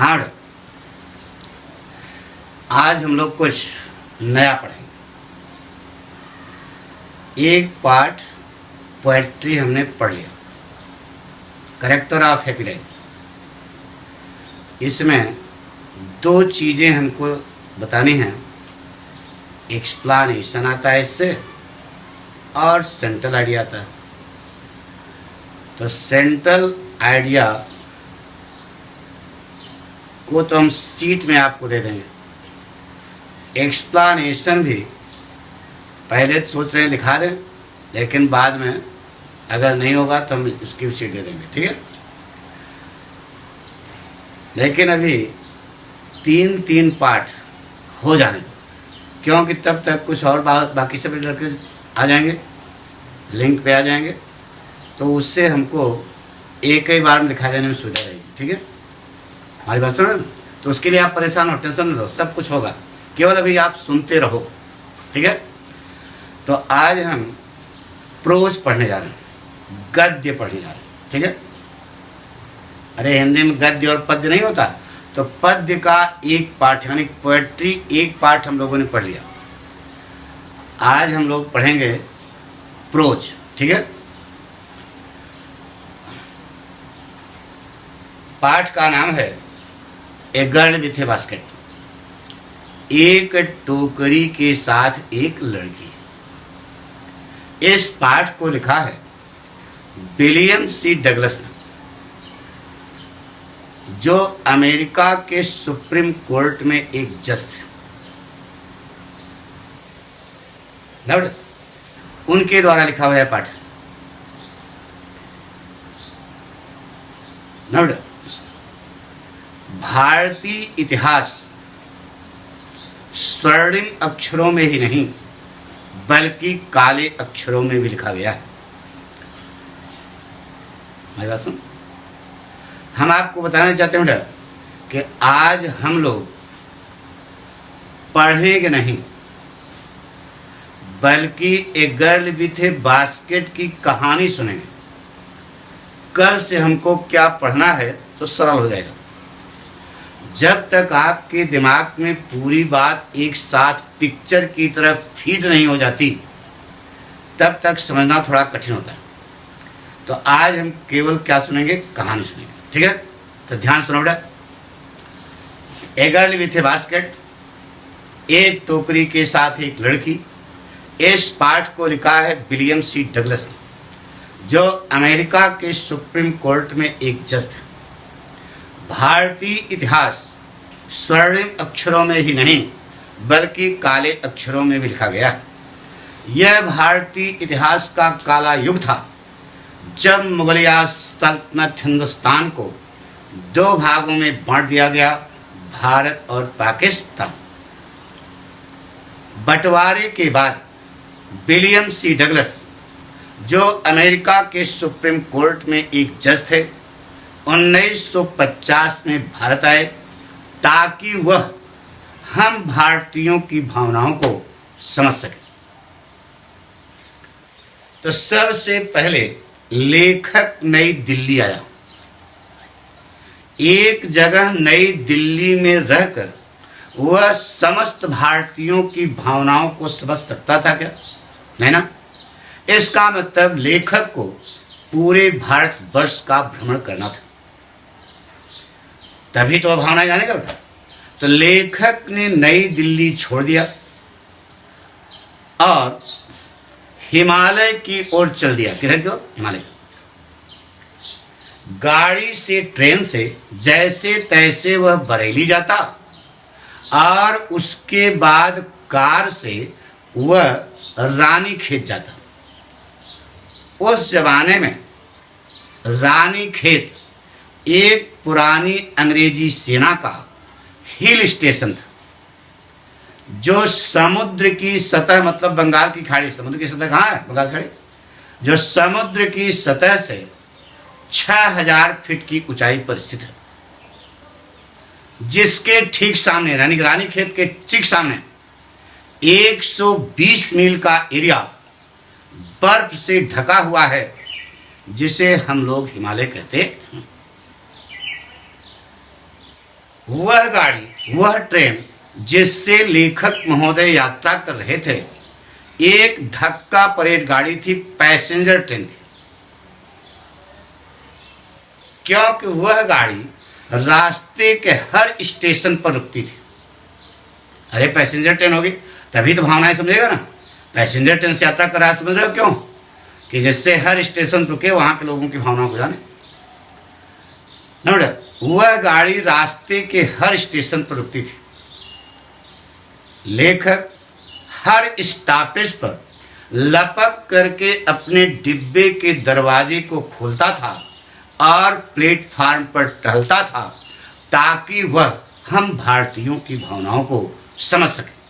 हाँ बेटा, आज हम लोग कुछ नया पढ़ेंगे। एक पार्ट पोएट्री हमने पढ़ लिया, करेक्टर ऑफ हैप्पी लाइफ। इसमें दो चीज़ें हमको बतानी हैं। एक्सप्लानेशन आता है इससे, और सेंट्रल आइडिया आता है। तो सेंट्रल आइडिया को तो हम सीट में आपको दे देंगे। एक्सप्लानेशन भी पहले तो सोच रहे हैं लिखा दें, लेकिन बाद में अगर नहीं होगा तो हम उसकी भी सीट दे देंगे, ठीक है। लेकिन अभी 3-3 पार्ट हो जाने दो, क्योंकि तब तक कुछ और बाकी सब लड़के आ जाएंगे, लिंक पे आ जाएंगे, तो उससे हमको एक ही बार में लिखा जाने में सुविधा रहेगी, ठीक है। हमारी बात सुनो ना। तो उसके लिए आप परेशान हो, टेंशन न लो, सब कुछ होगा, केवल अभी आप सुनते रहो, ठीक है। तो आज हम प्रोज पढ़ने जा रहे हैं, गद्य पढ़ने जा रहे हैं, ठीक है। अरे हिंदी में गद्य और पद्य नहीं होता, तो पद्य का एक पाठ यानी पोएट्री एक पाठ हम लोगों ने पढ़ लिया। आज हम लोग पढ़ेंगे प्रोज, ठीक है। पाठ का नाम है a girl with A basket. एक टोकरी के साथ एक लड़की। इस पाठ को लिखा है विलियम सी डगलस ने, जो अमेरिका के सुप्रीम कोर्ट में एक जज थे। नोट, उनके द्वारा लिखा हुआ है पाठ। नोट, भारतीय इतिहास स्वर्णिम अक्षरों में ही नहीं बल्कि काले अक्षरों में भी लिखा गया है। हमारी बात सुन, हम आपको बताना चाहते हैं बेटा कि आज हम लोग पढ़ेंगे नहीं, बल्कि a girl with A basket की कहानी सुनेंगे। कल से हमको क्या पढ़ना है तो सरल हो जाएगा। जब तक आपके दिमाग में पूरी बात एक साथ पिक्चर की तरह फीड नहीं हो जाती, तब तक समझना थोड़ा कठिन होता है। तो आज हम केवल क्या सुनेंगे, कहानी सुनेंगे, ठीक है। तो ध्यान सुनो बेटा। A girl with A basket, एक टोकरी के साथ एक लड़की। इस पाठ को लिखा है विलियम सी डगलस ने, जो अमेरिका के सुप्रीम कोर्ट में एक जज थे। भारतीय इतिहास स्वर्णिम अक्षरों में ही नहीं बल्कि काले अक्षरों में भी लिखा गया। यह भारतीय इतिहास का काला युग था, जब मुगलिया सल्तनत हिंदुस्तान को 2 भागों में बांट दिया गया, भारत और पाकिस्तान। बंटवारे के बाद विलियम सी डगलस, जो अमेरिका के सुप्रीम कोर्ट में एक जज थे, 1950 में भारत आए ताकि वह हम भारतीयों की भावनाओं को समझ सके। तो सबसे पहले लेखक नई दिल्ली आया। एक जगह नई दिल्ली में रहकर वह समस्त भारतीयों की भावनाओं को समझ सकता था क्या? नहीं ना। इसका मतलब लेखक को पूरे भारतवर्ष का भ्रमण करना था, तभी तो भावना जानेगा बेटा। तो लेखक ने नई दिल्ली छोड़ दिया और हिमालय की ओर चल दिया। किधर की ओर? हिमालय। गाड़ी से, ट्रेन से जैसे तैसे वह बरेली जाता और उसके बाद कार से वह रानीखेत जाता। उस जमाने में रानीखेत एक पुरानी अंग्रेजी सेना का हिल स्टेशन था, जो समुद्र की सतह, मतलब बंगाल की खाड़ी, समुद्र की सतह कहाँ है? बंगाल खाड़ी। जो समुद्र की सतह से 6000 फीट की ऊंचाई पर स्थित है, जिसके ठीक सामने रानीखेत के ठीक सामने 120 मील का एरिया बर्फ से ढका हुआ है, जिसे हम लोग हिमालय कहते हैं। वह गाड़ी, वह ट्रेन जिससे लेखक महोदय यात्रा कर रहे थे, एक धक्का परेड गाड़ी थी, पैसेंजर ट्रेन थी। क्योंकि वह गाड़ी रास्ते के हर स्टेशन पर रुकती थी। अरे पैसेंजर ट्रेन होगी तभी तो भावनाएं समझेगा ना। पैसेंजर ट्रेन से यात्रा कर रहा है, समझ रहे हो क्यों? कि जिससे हर स्टेशन रुके वहां के लोगों की भावनाओं को जाने। नोट, वह गाड़ी रास्ते के हर स्टेशन पर रुकती थी। लेखक हर स्टॉपेज पर लपक करके अपने डिब्बे के दरवाजे को खोलता था और प्लेटफार्म पर टहलता था ताकि वह हम भारतीयों की भावनाओं को समझ सके।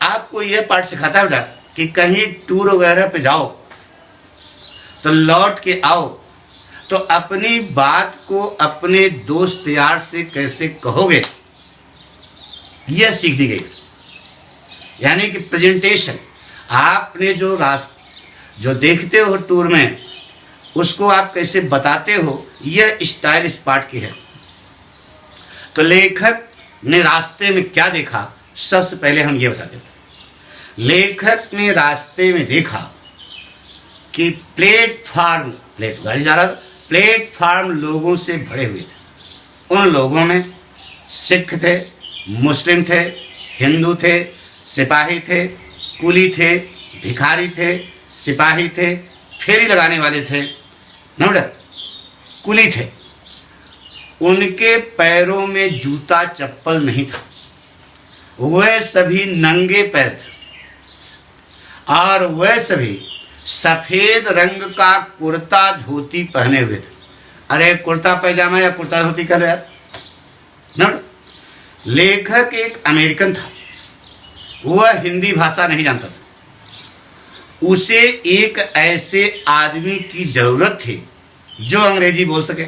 आपको यह पाठ सिखाता है बेटा कि कहीं टूर वगैरह पे जाओ तो लौट के आओ तो अपनी बात को अपने दोस्त यार से कैसे कहोगे, यह सीख दी गई। यानी कि प्रेजेंटेशन, आपने जो देखते हो टूर में उसको आप कैसे बताते हो, यह स्टाइल इस पाठ की है। तो लेखक ने रास्ते में क्या देखा, सबसे पहले हम ये बताते हैं। लेखक ने रास्ते में देखा कि प्लेटफार्म, गाड़ी जा रहा था, प्लेटफार्म लोगों से भरे हुए थे। उन लोगों में सिख थे, मुस्लिम थे, हिंदू थे, सिपाही थे, कुली थे, भिखारी थे, सिपाही थे, फेरी लगाने वाले थे, कुली थे। उनके पैरों में जूता चप्पल नहीं था, वह सभी नंगे पैर थे और वह सभी सफेद रंग का कुर्ता धोती पहने हुए थे। अरे कुर्ता पैजामा या कुर्ता धोती कर रहे यार। लेखक एक अमेरिकन था, वह हिंदी भाषा नहीं जानता था। उसे एक ऐसे आदमी की जरूरत थी जो अंग्रेजी बोल सके।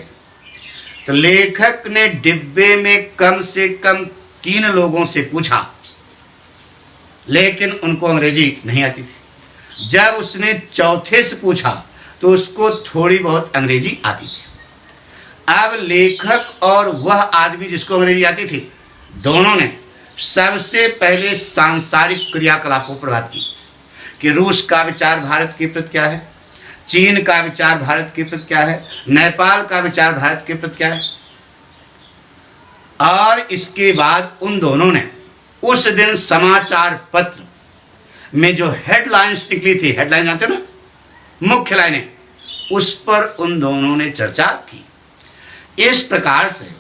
तो लेखक ने डिब्बे में कम से कम 3 लोगों से पूछा, लेकिन उनको अंग्रेजी नहीं आती थी। जब उसने चौथे से पूछा तो उसको थोड़ी बहुत अंग्रेजी आती थी। अब लेखक और वह आदमी जिसको अंग्रेजी आती थी, दोनों ने सबसे पहले सांसारिक क्रियाकलापों पर बात की कि रूस का विचार भारत के प्रति क्या है, चीन का विचार भारत के प्रति क्या है, नेपाल का विचार भारत के प्रति क्या है। और इसके बाद उन दोनों ने उस दिन समाचार पत्र में जो हेडलाइंस निकली थी, हेडलाइन जानते हो ना, मुख्य लाइनें, उस पर उन दोनों ने चर्चा की। इस प्रकार से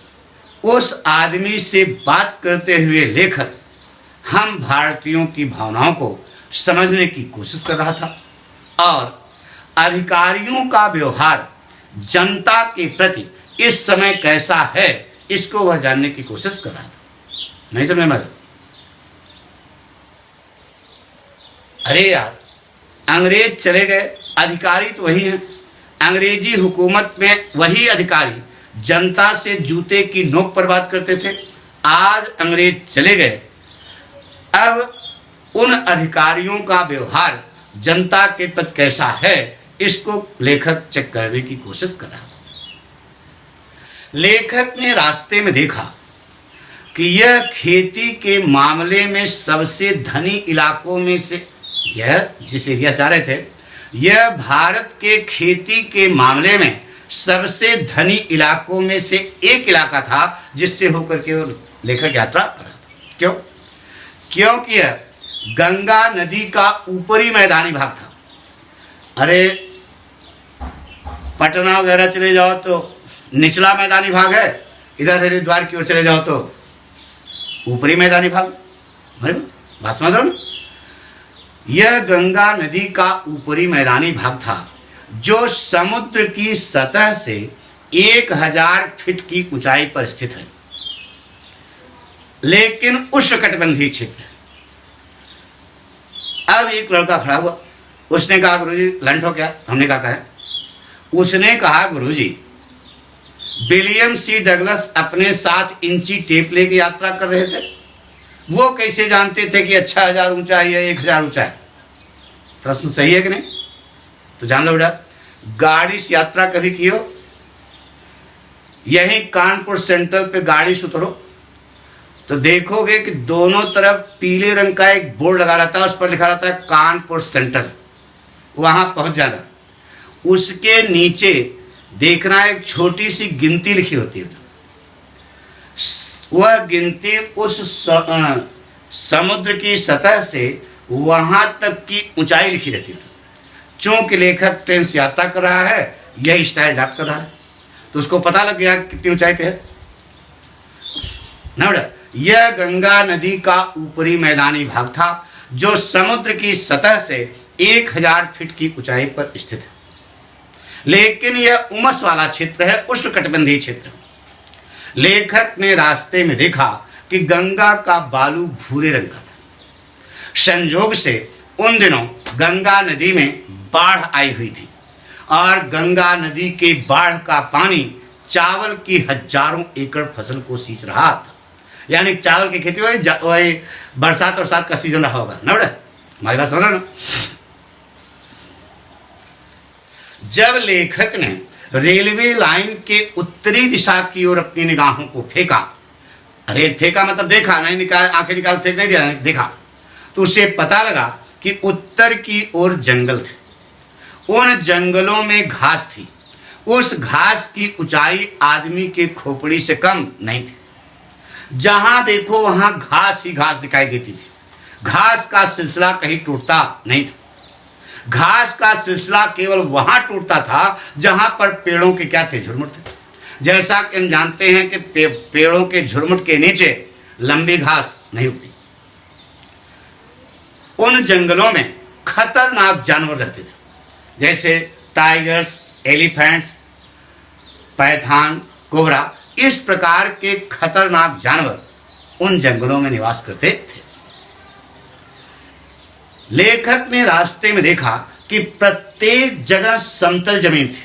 उस आदमी से बात करते हुए लेखक हम भारतीयों की भावनाओं को समझने की कोशिश कर रहा था और अधिकारियों का व्यवहार जनता के प्रति इस समय कैसा है, इसको वह जानने की कोशिश कर रहा था। नहीं समझ में? अरे यार, अंग्रेज चले गए, अधिकारी तो वही हैं। अंग्रेजी हुकूमत में वही अधिकारी जनता से जूते की नोक पर बात करते थे। आज अंग्रेज चले गए, अब उन अधिकारियों का व्यवहार जनता के प्रति कैसा है, इसको लेखक चेक करने की कोशिश कर रहा था। लेखक ने रास्ते में देखा कि यह खेती के मामले में सबसे धनी इलाकों में से, यह जिस एरिया से आ रहे थे, यह भारत के खेती के मामले में सबसे धनी इलाकों में से एक इलाका था जिससे होकर के वो लेखक यात्रा कर रहा था। क्यों? क्योंकि यह गंगा नदी का ऊपरी मैदानी भाग था। अरे पटना वगैरह चले जाओ तो निचला मैदानी भाग है, इधर हरिद्वार की ओर चले जाओ तो ऊपरी मैदानी भाग। बात समझ रहे हो ना? यह गंगा नदी का ऊपरी मैदानी भाग था जो समुद्र की सतह से 1000 फीट की ऊंचाई पर स्थित है, लेकिन उष्णकटिबंधीय क्षेत्र है। अब एक लड़का खड़ा हुआ, उसने कहा गुरुजी लंठ हो क्या? हमने कहा है। उसने कहा गुरुजी, विलियम सी डगलस अपने साथ इंची टेप लेके यात्रा कर रहे थे, वो कैसे जानते थे कि 6000 ऊंचा है या 1000 ऊंचा है? प्रश्न सही है कि नहीं? तो जान लो बेटा, गाड़ी से यात्रा कभी की हो? यहीं कानपुर सेंट्रल पे गाड़ी से उतरो तो देखोगे कि दोनों तरफ पीले रंग का एक बोर्ड लगा रहता है, उस पर लिखा रहता है कानपुर सेंट्रल। वहां पहुंच जाना, उसके नीचे देखना एक छोटी सी गिनती लिखी होती है। वह गिनती उस समुद्र की सतह से वहां तक की ऊंचाई लिखी रहती है। चूंकि लेखक ट्रेन से यात्रा कर रहा है, यह स्टाइल अडॉप्ट कर रहा है, तो उसको पता लग गया कितनी ऊंचाई पे है ना बेटा। यह गंगा नदी का ऊपरी मैदानी भाग था जो समुद्र की सतह से 1000 फीट की ऊंचाई पर स्थित है, लेकिन यह उमस वाला क्षेत्र है, उष्णकटिबंधीय क्षेत्र। लेखक ने रास्ते में देखा कि गंगा का बालू भूरे रंग का था। संयोग से उन दिनों गंगा नदी में बाढ़ आई हुई थी और गंगा नदी के बाढ़ का पानी चावल की हजारों एकड़ फसल को सींच रहा था। यानी चावल की खेती वही बरसात और सात का सीजन रहा होगा ना बेटा, हमारी बात समझ रहे ना। जब लेखक ने रेलवे लाइन के उत्तरी दिशा की ओर अपनी निगाहों को फेंका, अरे फेंका मतलब देखा, नहीं निकाल, आंखें निकाल फेंक नहीं दिया, देखा, तो उसे पता लगा कि उत्तर की ओर जंगल थे। उन जंगलों में घास थी। उस घास की ऊंचाई आदमी के खोपड़ी से कम नहीं थी। जहां देखो वहां घास ही घास दिखाई देती थी। घास का सिलसिला कहीं टूटता नहीं था। घास का सिलसिला केवल वहां टूटता था जहां पर पेड़ों के क्या थे, झुरमुट थे। जैसा कि हम जानते हैं कि पेड़ों के झुरमुट के नीचे लंबी घास नहीं उगती। उन जंगलों में खतरनाक जानवर रहते थे, जैसे टाइगर्स, एलिफेंट्स, पैथान, कोबरा। इस प्रकार के खतरनाक जानवर उन जंगलों में निवास करते थे। लेखक ने रास्ते में देखा कि प्रत्येक जगह समतल जमीन थी,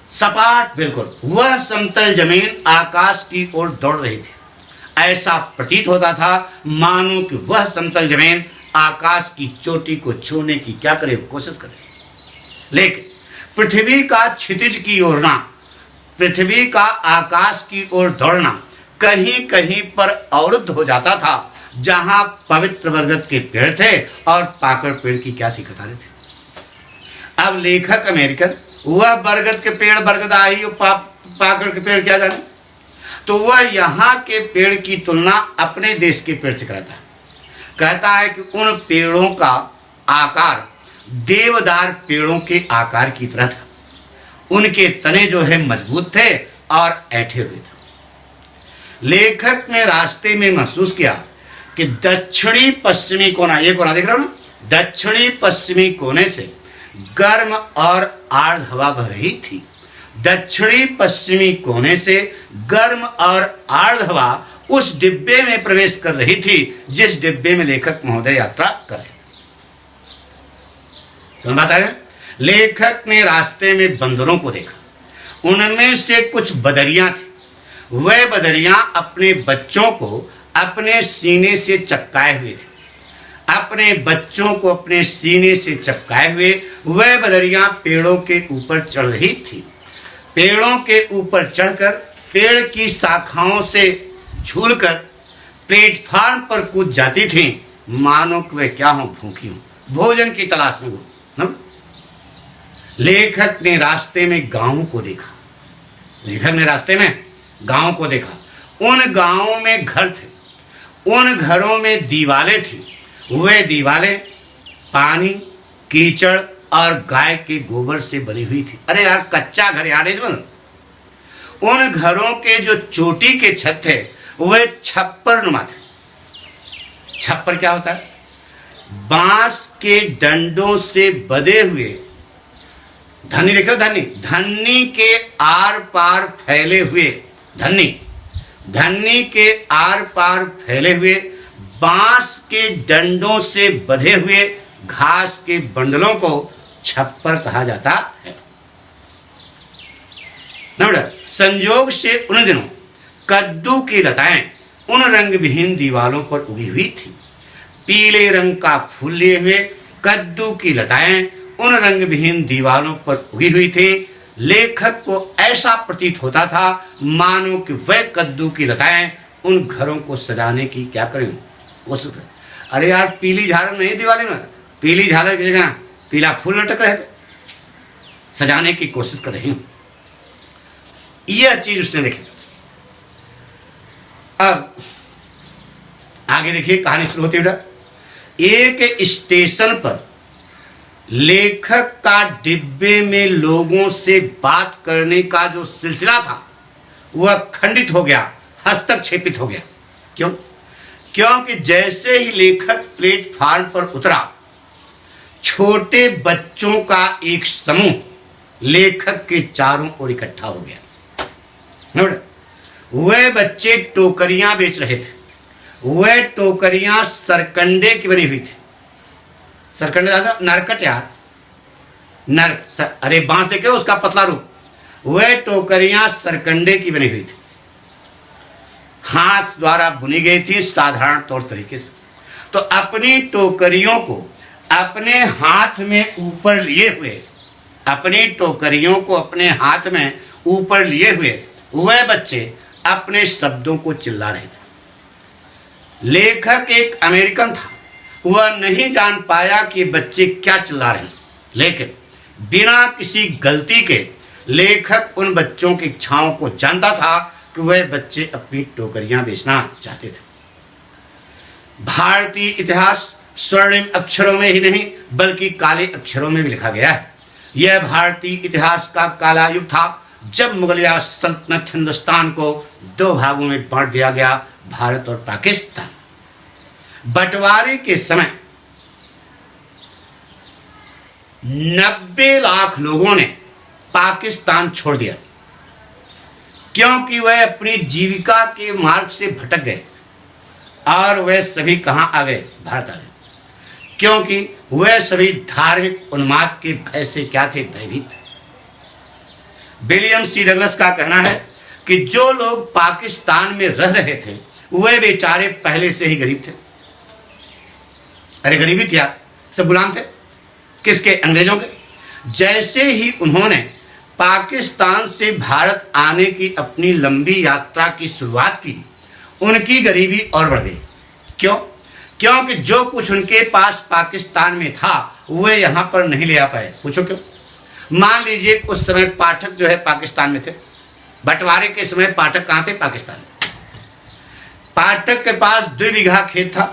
सपाट बिल्कुल। वह समतल जमीन आकाश की ओर दौड़ रही थी। ऐसा प्रतीत होता था मानो कि वह समतल जमीन आकाश की चोटी को छूने की क्या करे, कोशिश करे। लेकिन पृथ्वी का क्षितिज की ओर ना, पृथ्वी का आकाश की ओर दौड़ना कहीं कहीं पर अवरुद्ध हो जाता था। जहां पवित्र बरगद के पेड़ थे और पाकड़ पेड़ की क्या थी, कतारें थी। अब लेखक अमेरिकन, वह बरगद के पेड़, बरगद आई पाकड़ के पेड़ क्या जाने, तो वह यहां के पेड़ की तुलना अपने देश के पेड़ से कराता है। कहता है कि उन पेड़ों का आकार देवदार पेड़ों के आकार की तरह था। उनके तने जो है मजबूत थे और ऐठे हुए थे। लेखक ने रास्ते में महसूस किया कि दक्षिणी पश्चिमी कोना, ये कोना देख रहे हो ना, दक्षिणी पश्चिमी कोने से गर्म और आर्द्र हवा बह रही थी। दक्षिणी पश्चिमी कोने से गर्म और आर्द्र हवा उस डिब्बे में प्रवेश कर रही थी जिस डिब्बे में लेखक महोदय यात्रा कर रहे थे। समझ बात आ रही? लेखक ने रास्ते में बंदरों को देखा। उनमें से कुछ बदरियां थी। वह बदरियां अपने बच्चों को अपने सीने से चपकाए हुए थे। अपने बच्चों को अपने सीने से चपकाए हुए वह बदरियां पेड़ों के ऊपर चढ़ रही थी। पेड़ों के ऊपर चढ़कर पेड़ की शाखाओं से झूलकर प्लेटफार्म पर कूद जाती थीं, मानो कि वे क्या हो, भूखी हो, भोजन की तलाश में हो। लेखक ने रास्ते में गांवों को देखा। लेखक ने रास्ते में गांवों को देखा। उन गांवों में घर थे। उन घरों में दीवालें थी। वे दीवालें पानी, कीचड़ और गाय के गोबर से बनी हुई थी। अरे यार, कच्चा घर यार इसमें। उन घरों के जो चोटी के छत थे वे छप्पर नुमा थे। छप्पर क्या होता है? बांस के डंडों से बंधे हुए, धन्नी देखो, धन्नी के आर पार फैले हुए, धन्नी के आर पार फैले हुए बांस के डंडों से बंधे हुए घास के बंडलों को छप्पर कहा जाता है। संयोग से उन दिनों कद्दू की लताएं उन रंग विहीन दीवालों पर उगी हुई थी। पीले रंग का फूल लिए हुए कद्दू की लताएं उन रंग विहीन दीवारों पर उगी हुई थी। लेखक को ऐसा प्रतीत होता था मानो कि वह कद्दू की लताएं उन घरों को सजाने की क्या करें कोशिश करें। अरे यार, पीली झालर नहीं दिवाली में, पीली झालर की जगह पीला फूल लटक रहे थे, सजाने की कोशिश कर रही हूं। यह चीज उसने देखी। अब आगे देखिए, कहानी शुरू होती है। एक स्टेशन पर लेखक का डिब्बे में लोगों से बात करने का जो सिलसिला था वह खंडित हो गया, हस्तक्षेपित हो गया। क्यों? क्योंकि जैसे ही लेखक प्लेटफार्म पर उतरा, छोटे बच्चों का एक समूह लेखक के चारों ओर इकट्ठा हो गया। वह बच्चे टोकरियां बेच रहे थे। वह टोकरियां सरकंडे की बनी हुई थी। सरकंडे दादा नरकट यार, अरे बांस देखे उसका पतला रूप। वह टोकरियां सरकंडे की बनी हुई थी, हाथ द्वारा बुनी गई थी साधारण तौर तरीके से। तो अपनी टोकरियों को अपने हाथ में ऊपर लिए हुए, अपनी टोकरियों को अपने हाथ में ऊपर लिए हुए वह बच्चे अपने शब्दों को चिल्ला रहे थे। लेखक एक अमेरिकन था, वह नहीं जान पाया कि बच्चे क्या चिल्ला रहे हैं, लेकिन बिना किसी गलती के लेखक उन बच्चों की इच्छाओं को जानता था कि वह बच्चे अपनी टोकरियां बेचना चाहते थे। भारतीय इतिहास स्वर्णिम अक्षरों में ही नहीं बल्कि काले अक्षरों में भी लिखा गया है। यह भारतीय इतिहास का काला युग था जब मुगलिया सल्तनत हिंदुस्तान को दो भागों में बांट दिया गया, भारत और पाकिस्तान। बंटवारे के समय 90 लाख लोगों ने पाकिस्तान छोड़ दिया क्योंकि वह अपनी जीविका के मार्ग से भटक गए। और वह सभी कहां आ गए? भारत आ गए, क्योंकि वह सभी धार्मिक उन्माद के भय से क्या थे? भयभीत। विलियम सी डगलस का कहना है कि जो लोग पाकिस्तान में रह रहे थे वे बेचारे पहले से ही गरीब थे। अरे गरीबी थी यार, सब गुलाम थे। किसके? अंग्रेजों के। जैसे ही उन्होंने पाकिस्तान से भारत आने की अपनी लंबी यात्रा की शुरुआत की, उनकी गरीबी और बढ़ गई। क्यों? क्योंकि जो कुछ उनके पास पाकिस्तान में था वे यहां पर नहीं ले आ पाए। पूछो क्यों? मान लीजिए उस समय पाठक जो है पाकिस्तान में थे, बंटवारे के समय पाठक कहां थे? पाकिस्तान में। पाठक के पास 2 बीघा खेत था,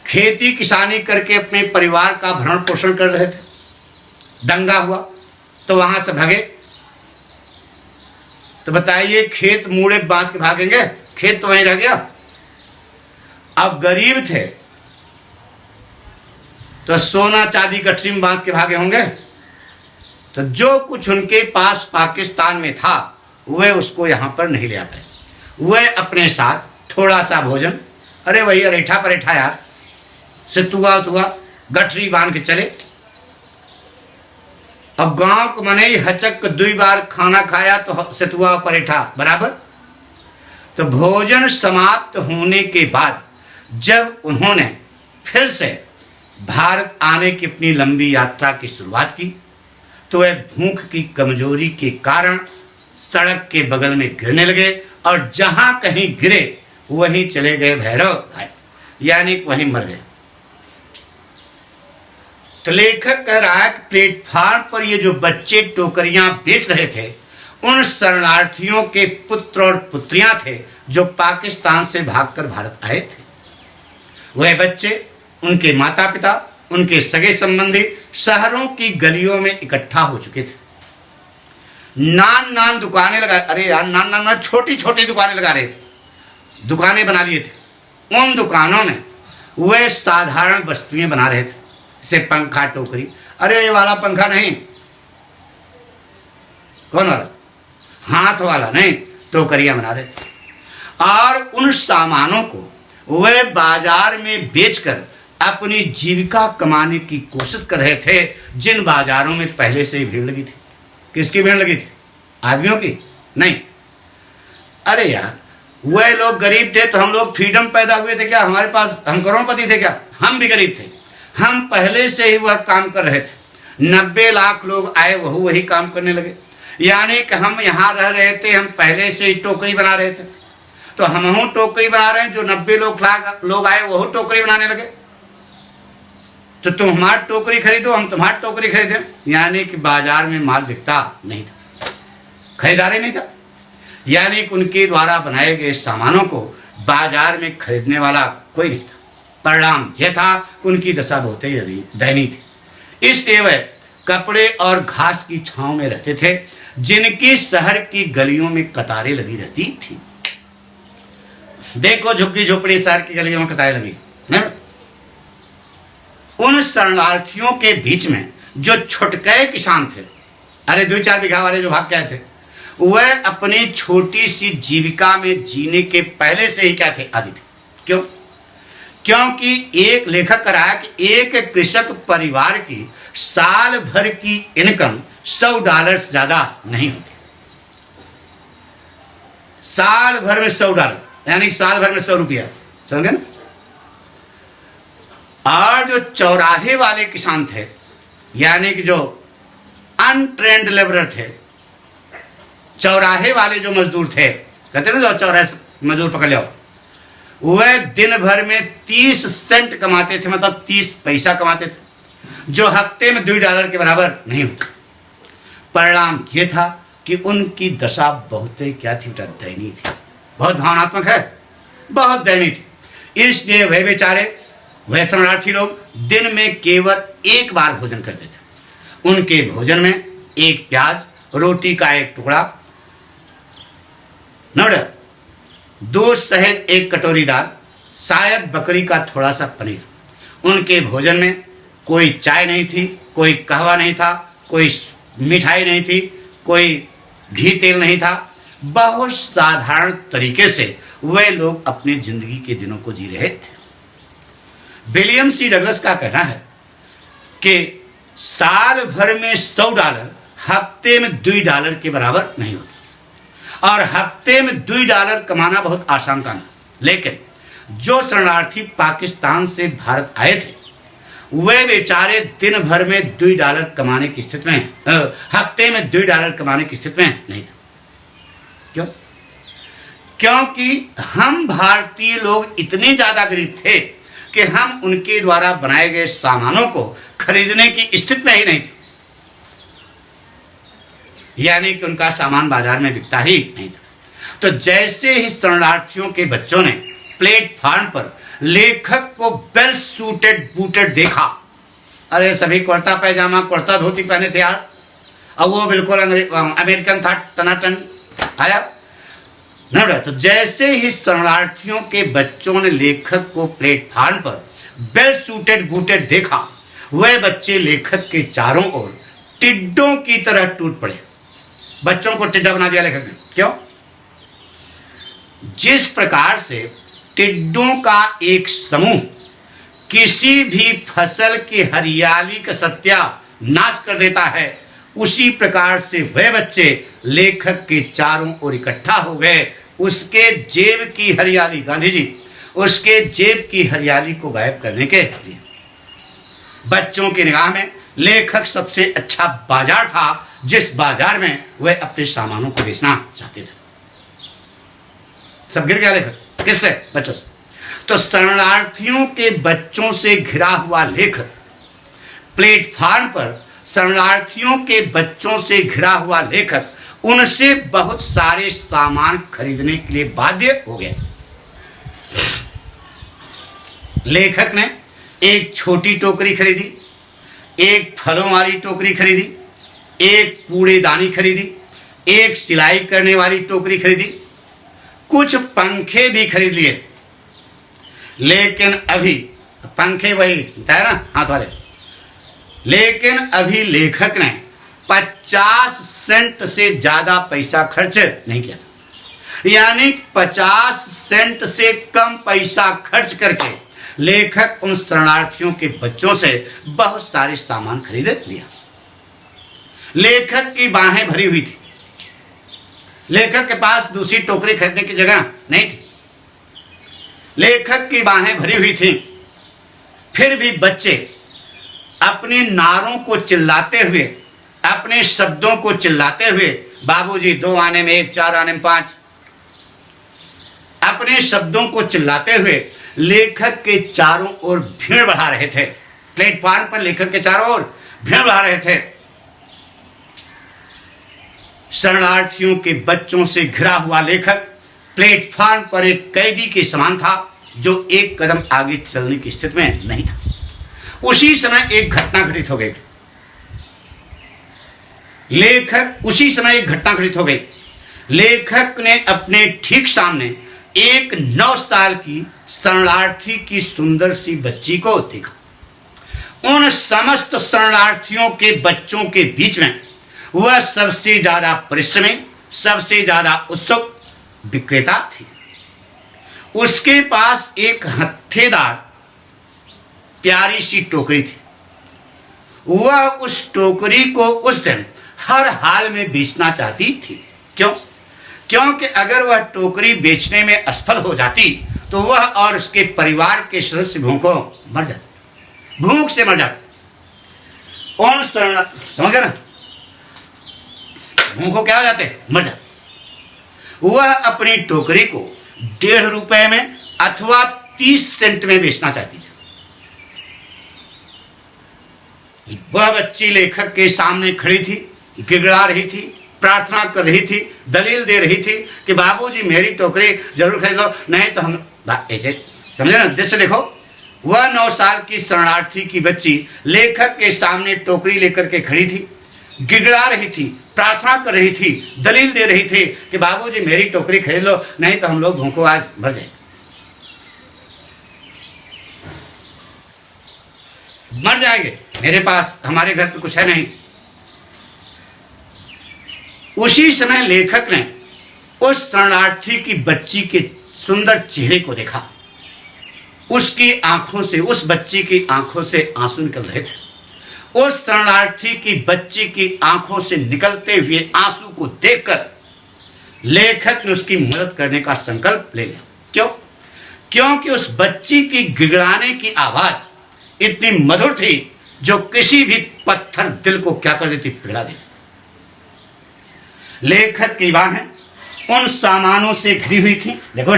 खेती किसानी करके अपने परिवार का भरण पोषण कर रहे थे। दंगा हुआ तो वहां से भागे। तो बताइए, खेत मूड़े बांध के भागेंगे? खेत तो वहीं रह गया। अब गरीब थे तो सोना चांदी गठरी में बांध के भागे होंगे। तो जो कुछ उनके पास पाकिस्तान में था वे उसको यहां पर नहीं ले आ पाए। वे अपने साथ थोड़ा सा भोजन, अरे वही अरेठा परेठा यार, सितुआ तुआ गठरी बांध के चले। अब गांव को मने हचक 2 बार खाना खाया तो सितुआ परेठा बराबर। तो भोजन समाप्त होने के बाद जब उन्होंने फिर से भारत आने की अपनी लंबी यात्रा की शुरुआत की तो वह भूख की कमजोरी के कारण सड़क के बगल में गिरने लगे और जहां कहीं गिरे वहीं चले गए भैरव भाई, यानी वहीं मर गए। तो लेखक कह रहा है कि प्लेटफार्म पर ये जो बच्चे टोकरियां बेच रहे थे उन शरणार्थियों के पुत्र और पुत्रियां थे जो पाकिस्तान से भागकर भारत आए थे। वह बच्चे, उनके माता पिता, उनके सगे संबंधी शहरों की गलियों में इकट्ठा हो चुके थे। नान दुकानें लगा, अरे यार नान छोटी छोटी दुकानें लगा रहे थे, दुकानें बना लिए थे। उन दुकानों में वे साधारण वस्तुएं बना रहे थे, जैसे पंखा, टोकरी। अरे ये वाला पंखा नहीं, कौन वाला? हाथ वाला नहीं, टोकरियां बना रहे थे। और उन सामानों को वे बाजार में बेचकर अपनी जीविका कमाने की कोशिश कर रहे थे, जिन बाजारों में पहले से ही भीड़ लगी थी। किसकी भीड़ लगी थी? आदमियों की नहीं। अरे यार, वह लोग गरीब थे तो हम लोग फ्रीडम पैदा हुए थे क्या? हमारे पास हम करोड़पति थे क्या? हम भी गरीब थे। हम पहले से ही वह काम कर रहे थे। 90 लाख लोग आए, वही काम करने लगे। यानी कि हम यहाँ रह रहे थे, हम पहले से ही टोकरी बना रहे थे, तो हम टोकरी बना रहे हैं। जो 90 लोग आए, वही टोकरी बनाने लगे। तो तुम हमारी टोकरी खरीदो, हम तुम्हारी टोकरी खरीदें। यानी कि बाजार में माल बिकता नहीं था, खरीदारी नहीं था। यानी कि उनके द्वारा बनाए गए सामानों को बाजार में खरीदने वाला कोई नहीं था। परिणाम यह था, उनकी दशा बहुत ही दयनीय थी। इसलिए वे कपड़े और घास की छांव में रहते थे, जिनकी शहर की गलियों में कतारें लगी रहती थी। देखो झुग्गी झोपड़ी शहर की गलियों में कतारें लगी नहीं? उन शरणार्थियों के बीच में जो छुटके किसान थे, अरे 2-4 बीघा वाले जो भाग गए थे, वह अपनी छोटी सी जीविका में जीने के पहले से ही क्या थे, आदि थे। क्यों? क्योंकि एक लेखक कह रहा है कि एक कृषक परिवार की साल भर की इनकम $100 से ज्यादा नहीं होती। साल भर में $100, यानी साल भर में 100 रुपया, समझे ना? और जो चौराहे वाले किसान थे, यानी कि जो अनट्रेंड लेबरर थे, चौराहे वाले जो मजदूर थे, कहते ना जो चौराहे मजदूर पकड़ लो, वह दिन भर में 30 सेंट कमाते थे, मतलब 30 पैसा कमाते थे, जो हफ्ते में $2 के बराबर नहीं होता। परिणाम यह था कि उनकी दशा बहुत ही क्या थी बेटा, दयनीय थी। बहुत भावनात्मक है, बहुत दयनीय थी। इसलिए वह बेचारे, वह शरणार्थी लोग दिन में केवल एक बार भोजन करते थे। उनके भोजन में एक प्याज, रोटी का एक टुकड़ा, दूध सहित एक कटोरी दाल, शायद बकरी का थोड़ा सा पनीर। उनके भोजन में कोई चाय नहीं थी, कोई कहवा नहीं था, कोई मिठाई नहीं थी, कोई घी तेल नहीं था। बहुत साधारण तरीके से वे लोग अपने जिंदगी के दिनों को जी रहे थे। विलियम सी डगलस का कहना है कि साल भर में $100 हफ्ते में $2 के बराबर नहीं होता, और हफ्ते में $2 कमाना बहुत आसान काम है। लेकिन जो शरणार्थी पाकिस्तान से भारत आए थे, वे बेचारे दिन भर में $2 कमाने की स्थिति में, हफ्ते में $2 कमाने की स्थिति में नहीं थे। क्यों? क्योंकि हम भारतीय लोग इतने ज्यादा गरीब थे कि हम उनके द्वारा बनाए गए सामानों को खरीदने की स्थिति में ही नहीं थे। यानी कि उनका सामान बाजार में बिकता ही नहीं था। तो जैसे ही शरणार्थियों के बच्चों ने प्लेटफार्म पर लेखक को वेल सूटेड बूटेड देखा, अरे सभी कुर्ता पैजामा कुर्ता धोती पहने थे यार, और वो बिल्कुल अमेरिकन था, टनाटन आया न। तो जैसे ही शरणार्थियों के बच्चों ने लेखक को प्लेटफार्म पर वेल सूटेड बूटेड देखा, वह बच्चे लेखक के चारों ओर टिड्डों की तरह टूट पड़े। बच्चों को टिड्डा बना दिया लेखक ने। क्यों? जिस प्रकार से टिड्डों का एक समूह किसी भी फसल की हरियाली का सत्यानाश कर देता है, उसी प्रकार से वह बच्चे लेखक के चारों ओर इकट्ठा हो गए। उसके जेब की हरियाली, गांधी जी, उसके जेब की हरियाली को गायब करने के लिए बच्चों की निगाह में लेखक सबसे अच्छा बाजार था, जिस बाजार में वह अपने सामानों को बेचना चाहते थे। सब गिर गया लेखक, किससे? बच्चों से। तो शरणार्थियों के बच्चों से घिरा हुआ लेखक प्लेटफार्म पर, शरणार्थियों के बच्चों से घिरा हुआ लेखक उनसे बहुत सारे सामान खरीदने के लिए बाध्य हो गए। लेखक ने एक छोटी टोकरी खरीदी, एक फलों वाली टोकरी खरीदी, एक कूड़ेदानी खरीदी, एक सिलाई करने वाली टोकरी खरीदी, कुछ पंखे भी खरीद लिए। लेकिन अभी पंखे वही है ना, हाथ वाले। लेकिन अभी लेखक ने 50 सेंट से ज्यादा पैसा खर्च नहीं किया था। यानी 50 सेंट से कम पैसा खर्च करके लेखक उन शरणार्थियों के बच्चों से बहुत सारे सामान खरीद लिया। लेखक की बाहें भरी हुई थी। लेखक के पास दूसरी टोकरी खरीदने की जगह नहीं थी। लेखक की बाहें भरी हुई थी। फिर भी बच्चे अपने नारों को चिल्लाते हुए, अपने शब्दों को चिल्लाते हुए, बाबूजी 2 आने में 1, 4 आने में 5, अपने शब्दों को चिल्लाते हुए लेखक के चारों ओर भीड़ बढ़ा रहे थे। प्लेटफॉर्म पर लेखक के चारों ओर भीड़ बढ़ा रहे थे। शरणार्थियों के बच्चों से घिरा हुआ लेखक प्लेटफॉर्म पर एक कैदी के समान था जो एक कदम आगे चलने की स्थिति में नहीं था। उसी समय एक घटना घटित हो गई। लेखक ने अपने ठीक सामने एक 9 साल की शरणार्थी की सुंदर सी बच्ची को देखा। उन समस्त शरणार्थियों के बच्चों के बीच में वह सबसे ज्यादा परिश्रमी, सबसे ज्यादा उत्सुक विक्रेता थी। उसके पास एक हत्थेदार प्यारी सी टोकरी थी। वह उस टोकरी को उस दिन हर हाल में बेचना चाहती थी। क्योंकि अगर वह टोकरी बेचने में असफल हो जाती तो वह और उसके परिवार के सदस्य भूख से मर जाते। समझ ना, भूखों क्या हो जाते, मर जाते। वह अपनी टोकरी को 1.5 रुपए में अथवा 30 सेंट में बेचना चाहती थी। वह बच्ची लेखक के सामने खड़ी थी, गिड़गिड़ा रही थी, प्रार्थना कर रही थी, दलील दे रही थी कि बाबूजी मेरी टोकरी जरूर खरीद लो, नहीं तो हम ऐसे समझे ना, दृश्य देखो। वह 9 साल की शरणार्थी की बच्ची लेखक के सामने टोकरी लेकर के खड़ी थी, गिड़गिड़ा रही थी, प्रार्थना कर रही थी, दलील दे रही थी कि बाबूजी मेरी टोकरी खरीद लो, नहीं तो हम लोग भूखों आज मर जाए। मर जाएंगे, मेरे पास, हमारे घर पे कुछ है नहीं। उसी समय लेखक ने उस शरणार्थी की बच्ची के सुंदर चेहरे को देखा। उसकी आंखों से, उस बच्ची की आंखों से आंसू निकल रहे थे। उस शरणार्थी की बच्ची की आंखों से निकलते हुए आंसू को देखकर लेखक ने उसकी मदद करने का संकल्प ले लिया। क्योंकि उस बच्ची की गिड़गिड़ाने की आवाज इतनी मधुर थी जो किसी भी पत्थर दिल को क्या कर देती, पिघला देती। लेखक की बाहें उन सामानों से घिरी हुई थी। देखो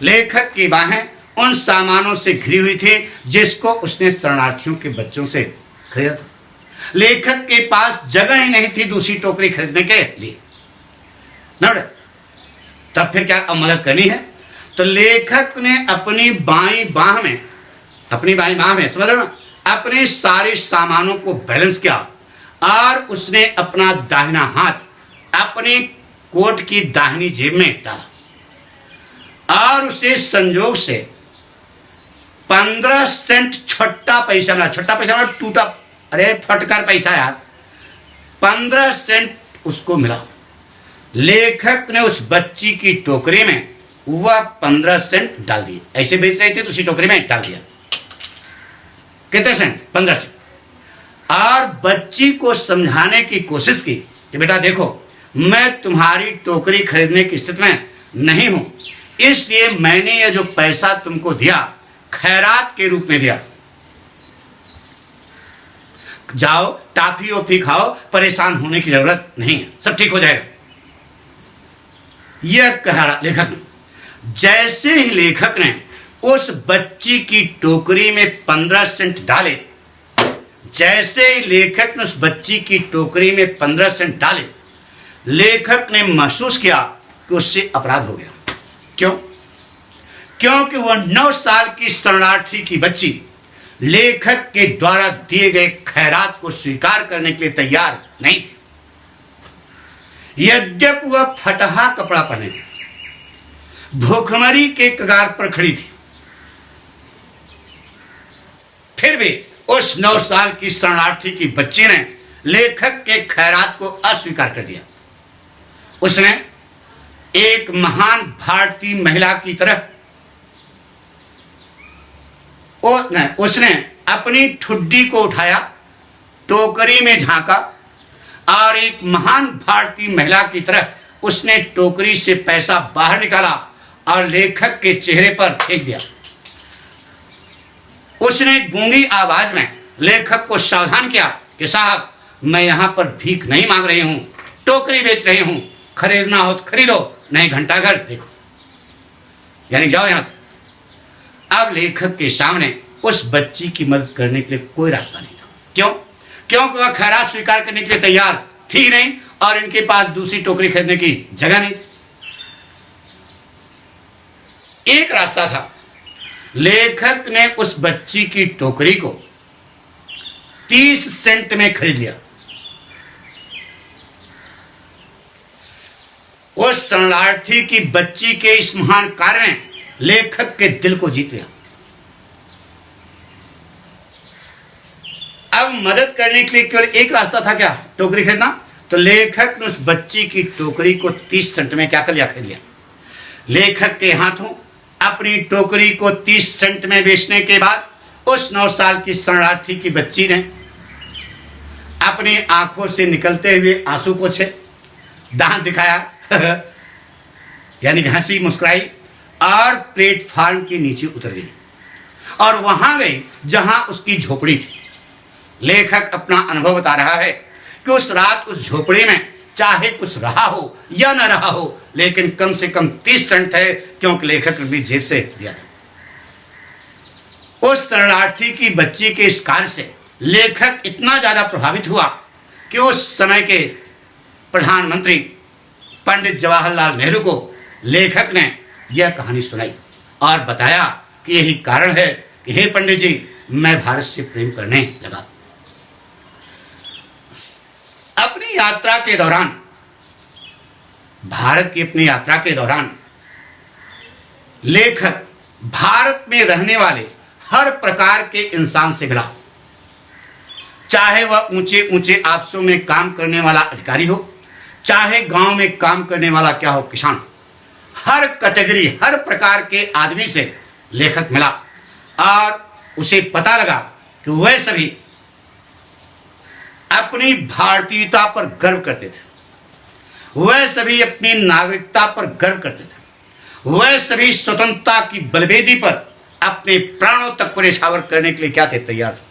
लेखक की बाहें उन सामानों से घिरी हुई थी जिसको उसने शरणार्थियों के बच्चों से खरीदा था। लेखक के पास जगह ही नहीं थी दूसरी टोकरी खरीदने के लिए। तब फिर क्या अब मदद करनी है? तो लेखक ने अपनी बाईं बाह में समझ लो ना, अपने सारे सामानों को बैलेंस किया और उसने अपना दाहिना हाथ अपने कोट की दाहिनी जेब में डाला और उसे संजोग से 15 सेंट छोटा पैसा मतलब टूटा, अरे फटकर पैसा यार, 15 सेंट उसको मिला। लेखक ने उस बच्ची की टोकरी में वह 15 सेंट डाल दिए। ऐसे बेच रहे थे तो उसी टोकरी में डाल दिया। कितने सेंट? 15 सेंट। और बच्ची को समझाने की कोशिश की कि बेटा देखो, मैं तुम्हारी टोकरी खरीदने की स्थिति में नहीं हूं, इसलिए मैंने यह जो पैसा तुमको दिया खैरात के रूप में दिया। जाओ टाफी ओफी खाओ, परेशान होने की जरूरत नहीं है, सब ठीक हो जाएगा। यह कहा लेखक ने। जैसे ही लेखक ने उस बच्ची की टोकरी में 15 सेंट डाले, लेखक ने महसूस किया कि उससे अपराध हो गया। क्योंकि वह 9 साल की शरणार्थी की बच्ची लेखक के द्वारा दिए गए खैरात को स्वीकार करने के लिए तैयार नहीं थी। यद्यपि वह फटहा कपड़ा पहने थी, भूखमरी के कगार पर खड़ी थी, फिर भी उस 9 साल की शरणार्थी की बच्ची ने लेखक के खैरात को अस्वीकार कर दिया। उसने एक महान भारतीय महिला की तरह उसने अपनी ठुड्डी को उठाया, टोकरी में झांका और एक महान भारतीय महिला की तरह उसने टोकरी से पैसा बाहर निकाला और लेखक के चेहरे पर फेंक दिया। उसने गूंगी आवाज में लेखक को सावधान किया कि साहब, मैं यहां पर भीख नहीं मांग रही हूं, टोकरी बेच रही हूं, खरीदना हो तो खरीदो, नहीं घंटाघर देखो, यानी जाओ यहां से। अब लेखक के सामने उस बच्ची की मदद करने के लिए कोई रास्ता नहीं था। क्यों? क्योंकि वह खैरात स्वीकार करने के लिए तैयार थी नहीं और इनके पास दूसरी टोकरी खरीदने की जगह नहीं थी। एक रास्ता था, लेखक ने उस बच्ची की टोकरी को 30 सेंट में खरीद लिया। उस शरणार्थी की बच्ची के इस महान कार्य ने लेखक के दिल को जीत लिया। अब मदद करने के लिए केवल एक रास्ता था, क्या? टोकरी खरीदना। तो लेखक ने उस बच्ची की टोकरी को 30 सेंट में क्या कर लिया? खरीद लिया। लेखक के हाथों अपनी टोकरी को 30 सेंट में बेचने के बाद उस 9 साल की शरणार्थी की बच्ची ने अपनी आंखों से निकलते हुए आंसू पोंछे, दांत दिखाया यानी हंसी मुस्कुराई और प्लेटफार्म के नीचे उतर गई और वहां गई जहां उसकी झोपड़ी थी। लेखक अपना अनुभव बता रहा है कि उस रात उस झोपड़ी में चाहे कुछ रहा हो या न रहा हो, लेकिन कम से कम 30 सेंट थे, क्योंकि लेखक ने भी जेब से दिया था। उस शरणार्थी की बच्ची के इस कार्य से लेखक इतना ज्यादा प्रभावित हुआ कि उस समय के प्रधानमंत्री पंडित जवाहरलाल नेहरू को लेखक ने यह कहानी सुनाई और बताया कि यही कारण है कि हे पंडित जी, मैं भारत से प्रेम करने लगा। अपनी यात्रा के दौरान, भारत की अपनी यात्रा के दौरान लेखक भारत में रहने वाले हर प्रकार के इंसान से मिला, चाहे वह ऊंचे ऊंचे आफसों में काम करने वाला अधिकारी हो, चाहे गांव में काम करने वाला क्या हो, किसान। हर कैटेगरी, हर प्रकार के आदमी से लेखक मिला और उसे पता लगा कि वह सभी अपनी भारतीयता पर गर्व करते थे, वह सभी अपनी नागरिकता पर गर्व करते थे, वह सभी स्वतंत्रता की बलवेदी पर अपने प्राणों तक को न्यौछावर करने के लिए क्या थे? तैयार थे।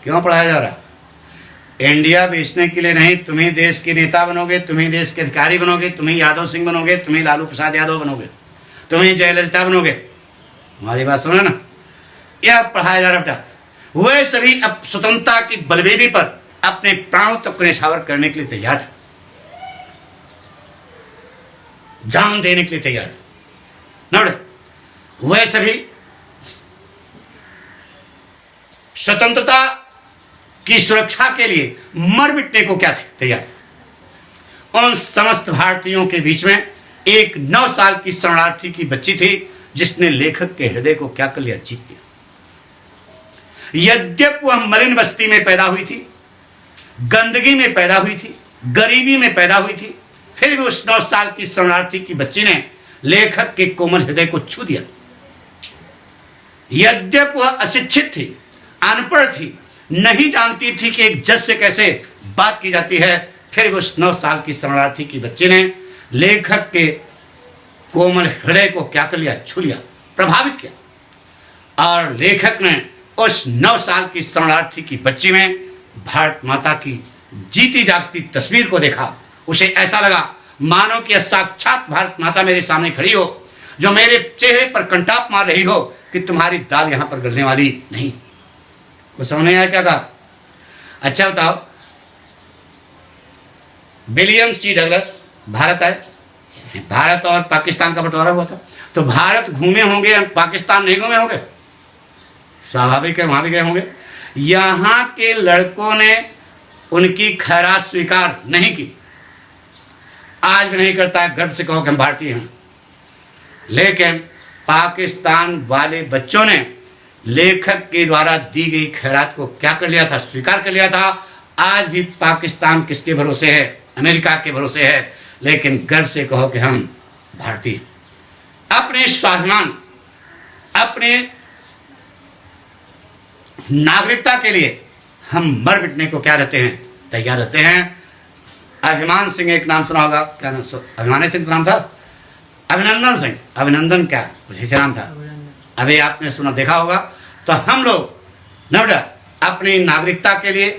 क्यों पढ़ाया जा रहा? इंडिया बेचने के लिए नहीं। तुम्हें देश के नेता बनोगे, तुम्हें देश के अधिकारी बनोगे, तुम्हें यादव सिंह बनोगे, तुम्हें लालू प्रसाद यादव बनोगे, तुम्हें जयललिता बनोगे। हमारी बात सुनो ना, यह पढ़ाया जा रहा बेटा। वह सभी अब स्वतंत्रता की बलवेदी पर अपने प्राणों तक को न्यौछावर करने के लिए तैयार थे, जान देने के लिए तैयार थे ना। वह सभी स्वतंत्रता की सुरक्षा के लिए मर मिटने को क्या थे? तैयार। उन समस्त भारतीयों के बीच में एक 9 साल की शरणार्थी की बच्ची थी जिसने लेखक के हृदय को क्या कर लिया? जीत लिया। यद्यप वह मलिन बस्ती में पैदा हुई थी, गंदगी में पैदा हुई थी, गरीबी में पैदा हुई थी, फिर भी उस 9 साल की शरणार्थी की बच्ची ने लेखक के कोमल हृदय को छू दिया। यद्यप वह अशिक्षित थी, अनपढ़ थी, नहीं जानती थी कि एक जज से कैसे बात की जाती है, फिर भी उस 9 साल की शरणार्थी की बच्ची ने लेखक के कोमल हृदय को क्या कर लिया? छू लिया, प्रभावित किया। और लेखक ने उस 9 साल की शरणार्थी की बच्ची में भारत माता की जीती जागती तस्वीर को देखा। उसे ऐसा लगा मानो कि साक्षात भारत माता मेरे सामने खड़ी हो, जो मेरे चेहरे पर कंटाप मार रही हो कि तुम्हारी दाल यहां पर गलने वाली नहीं। कुछ समझ नहीं आया क्या कहा? अच्छा बताओ, विलियम सी डगलस भारत आए, भारत और पाकिस्तान का बंटवारा हुआ था, तो भारत घूमे होंगे, पाकिस्तान नहीं घूमे होंगे, स्वाभाविक है वहां भी गए होंगे। यहां के लड़कों ने उनकी खैरात स्वीकार नहीं की, आज भी नहीं करता है, गर्व से कहो कि हम भारतीय हैं। लेकिन पाकिस्तान वाले बच्चों ने लेखक के द्वारा दी गई खैरात को क्या कर लिया था? स्वीकार कर लिया था। आज भी पाकिस्तान किसके भरोसे है? अमेरिका के भरोसे है, लेकिन गर्व से कहो कि हम भारतीय। अपने स्वाभिमान, अपने नागरिकता के लिए हम मर मिटने को क्या रहते हैं? तैयार रहते हैं। अभिमान सिंह, एक नाम सुना होगा, क्या नाम? अभिमान सिंह तो नाम था, अभिनंदन सिंह, अभिनंदन क्या कुछ ऐसा नाम था, अभी आपने सुना देखा होगा। तो हम लोग न बेटा, अपनी नागरिकता के लिए,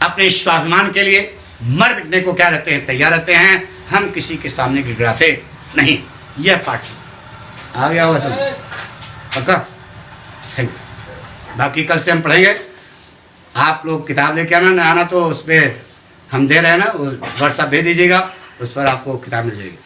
अपने स्वाभिमान के लिए मर मिटने को क्या रहते हैं, तैयार रहते हैं। हम किसी के सामने गिड़गिड़ाते नहीं। यह पाठ आ गया होगा सब पक्का। Thank you. बाकी कल से हम पढ़ेंगे। आप लोग किताब लेके आना, ना आना तो उस पर हम दे रहे हैं ना, व्हाट्सएप भेज दीजिएगा, उस पर आपको किताब मिल जाएगी।